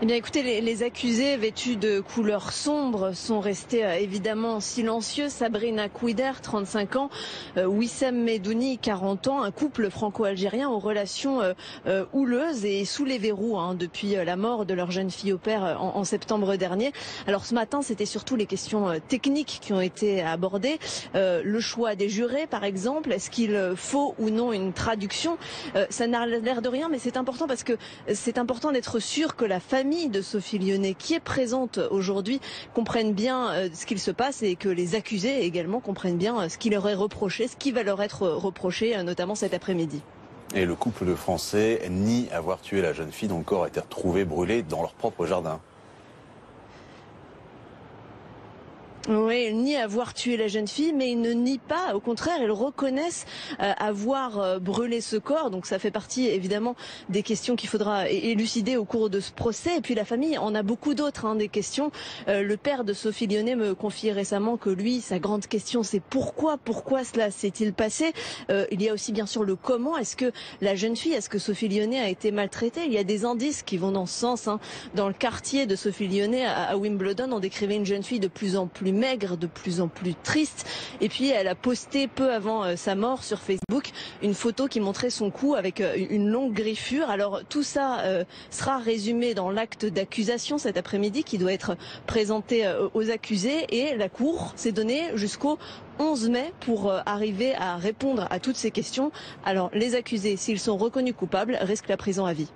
Eh bien écoutez, les accusés vêtus de couleurs sombres sont restés évidemment silencieux. Sabrina Kouider, 35 ans, Wissem Medouni, 40 ans, un couple franco-algérien aux relations houleuses et sous les verrous depuis la mort de leur jeune fille au père en septembre dernier. Alors ce matin, c'était surtout les questions techniques qui ont été abordées. Le choix des jurés, par exemple, est-ce qu'il faut ou non une traduction? Ça n'a l'air de rien, mais c'est important parce que c'est important d'être sûr que la famille de Sophie Lyonnais qui est présente aujourd'hui comprenne bien ce qu'il se passe et que les accusés également comprennent bien ce qui leur est reproché, ce qui va leur être reproché notamment cet après-midi. Et le couple de Français nie avoir tué la jeune fille dont le corps a été retrouvé brûlé dans leur propre jardin. Oui, ils nient avoir tué la jeune fille, mais ils ne nient pas, au contraire, ils reconnaissent avoir brûlé ce corps. Donc ça fait partie évidemment des questions qu'il faudra élucider au cours de ce procès. Et puis la famille en a beaucoup d'autres, des questions. Le père de Sophie Lyonnais me confiait récemment que lui, sa grande question, c'est pourquoi cela s'est-il passé. Il y a aussi bien sûr le comment. Est-ce que la jeune fille, est-ce que Sophie Lyonnais a été maltraitée? Il y a des indices qui vont dans ce sens. Dans le quartier de Sophie Lyonnais à Wimbledon, on décrivait une jeune fille de plus en plus maigre, de plus en plus triste. Et puis elle a posté peu avant sa mort sur Facebook une photo qui montrait son cou avec une longue griffure. Alors tout ça sera résumé dans l'acte d'accusation cet après-midi qui doit être présenté aux accusés, et la Cour s'est donné jusqu'au 11 mai pour arriver à répondre à toutes ces questions. Alors les accusés, s'ils sont reconnus coupables, risquent la prison à vie.